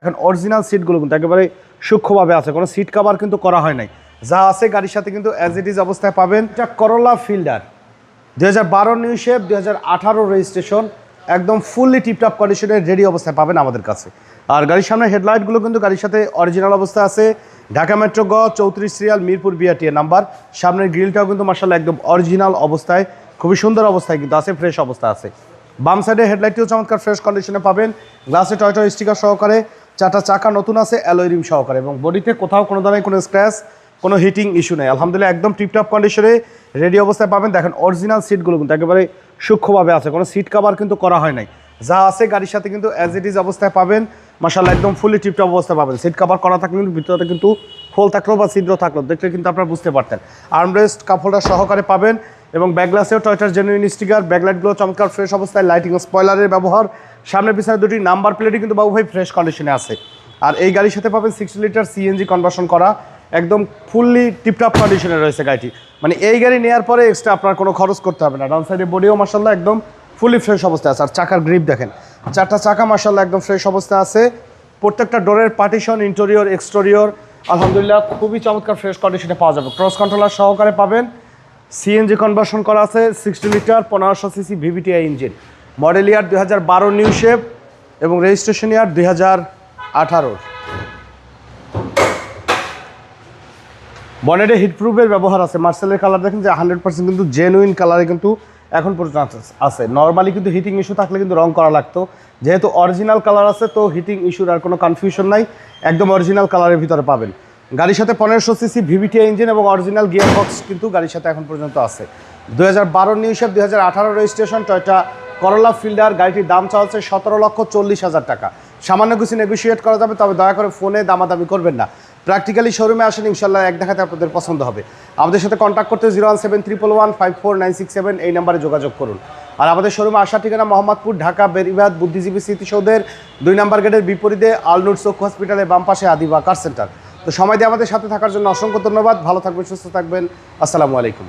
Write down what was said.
এখন অরিজিনাল সিটগুলো কিন্তু একেবারে সূক্ষ্মভাবে আছে, কোনো সিট কভার কিন্তু করা হয় নাই। যা আছে গাড়ির সাথে কিন্তু অ্যাজ ইট ইজ অবস্থায় পাবেন। এটা করোলা ফিল্ডার 2012 নিউ শেপ, 2018 রেজিস্ট্রেশন, একদম ফুললি টিপটপ কন্ডিশনের রেডি অবস্থায় পাবেন আমাদের কাছে। আর গাড়ির সামনে হেডলাইটগুলো কিন্তু গাড়ির সাথে অরিজিনাল অবস্থায় আছে। ঢাকা মেট্রো গ 34 সিরিয়াল, মিরপুর বিআরটিএ নাম্বার। সামনের গ্রিলটাও কিন্তু মার্শাল্লাহ একদম অরিজিনাল অবস্থায়, খুবই সুন্দর অবস্থায় কিন্তু আছে, ফ্রেশ অবস্থা আছে। বাম সাইডে হেডলাইটটিও চমৎকার ফ্রেশ কন্ডিশনে পাবেন। গ্লাসে টয়টা স্টিকার সহকারে, চারটা চাকা নতুন আছে অ্যালয় রিম সহকারে, এবং বডিতে কোথাও কোনো ধরনের কোনো স্ক্র্যাচ, কোনো হিটিং ইস্যু নেই। আলহামদুলিল্লাহ একদম টিপটপ কন্ডিশনে রেডি অবস্থায় পাবেন। দেখেন অরিজিনাল সিটগুলো কিন্তু একেবারে সূক্ষ্মভাবে আছে, কোনো সিট কভার কিন্তু করা হয় নাই। যা আছে গাড়ির সাথে কিন্তু অ্যাজ ইট ইজ অবস্থায় পাবেন। মাশাআল্লাহ একদম ফুলি টিপটপ অবস্থায় পাবেন। সিট কভার করা থাকলে কিন্তু ভিতরে কিন্তু ফোল থাকলেও বা ছিদ্র থাকলেও দেখলে কিন্তু আপনারা বুঝতে পারতেন। আর্মরেস্ট কাপ হোল্ডার সহকারে পাবেন, এবং ব্যাকগ্লাসেও টয়টার জেনুইন স্টিকার। ব্যাকলাইটগুলো চমৎকার ফ্রেশ অবস্থায়, লাইটিং স্পয়লারের ব্যবহার। সামনে পিছনে দুটি নাম্বার প্লেটই কিন্তু বাবু ভাই ফ্রেশ কন্ডিশনে আছে। আর এই গাড়ির সাথে পাবেন 60 লিটার সিএনজি কনভার্সন করা, একদম ফুললি টিপটপ কন্ডিশনে রয়েছে গাড়িটি। মানে এই গাড়ি নেওয়ার পরে এক্সট্রা আপনার কোনো খরচ করতে হবে না। ডাউন সাইডে বডিও মাশাআল্লাহ একদম ফুলি ফ্রেশ অবস্থায় আছে। আর চাকার গ্রিপ দেখেন, চারটা চাকা মাশাআল্লাহ একদম ফ্রেশ অবস্থায় আছে। প্রত্যেকটা ডোরের পার্টিশন, ইন্টেরিয়র, এক্সটেরিয়র আলহামদুলিল্লাহ খুবই চমৎকার ফ্রেশ কন্ডিশনে পাওয়া যাবে। ক্রস কন্ট্রোলার সহকারে পাবেন। সিএনজি কনভার্সন করা আছে, 60 litre 1500 CC VVTi engine. Model ইয়ার 2012 নিউ শেপ, এবং রেজিস্ট্রেশন ইয়ার 2018। বনেটে হিটপ্রুফের ব্যবহার আছে। মার্সেলের কালার দেখেন যে 100% কিন্তু জেনুইন কালারে কিন্তু এখন পর্যন্ত আছে। নর্মালি কিন্তু হিটিং ইস্যু থাকলে কিন্তু রং করা লাগতো, যেহেতু অরিজিনাল কালার আছে তো হিটিং ইস্যুর আর কোনো কনফিউশন নাই, একদম অরিজিনাল কালারের ভিতরে পাবেন। গাড়ির সাথে 1500 সিসি ভিভিটিআই ইঞ্জিন এবং অরিজিনাল গিয়ার বক্স কিন্তু গাড়ির সাথে এখন পর্যন্ত আছে। 2012 নিউ শেপ, 2018 রেজিস্ট্রেশন, টয়টা করোলা ফিল্ডার। গাড়িটির দাম চাচ্ছে 17,40,000 টাকা। সামান্য কিছু নেগোশিয়েট করা যাবে, তবে দয়া করে ফোনে দামাদামি করবেন না। প্র্যাকটিক্যালি শোরুমে আসেন, ইনশাল্লাহ এক দেখাতে আপনাদের পছন্দ হবে। আমাদের সাথে কন্ট্যাক্ট করতে 01711154967 এই নাম্বারে যোগাযোগ করুন। আর আমাদের শোরুমে আসার ঠিকানা মোহাম্মদপুর, ঢাকা বেরিবাদ বুদ্ধিজীবী স্মৃতিসৌধের 2 নম্বর গেটের বিপরীতে আলনুর চক্ষু হসপিটালের বাম পাশে আদিবা কার সেন্টার। তো সময় দিয়ে আমাদের সাথে থাকার জন্য অসংখ্য ধন্যবাদ। ভালো থাকবেন, সুস্থ থাকবেন। আসসালামু আলাইকুম।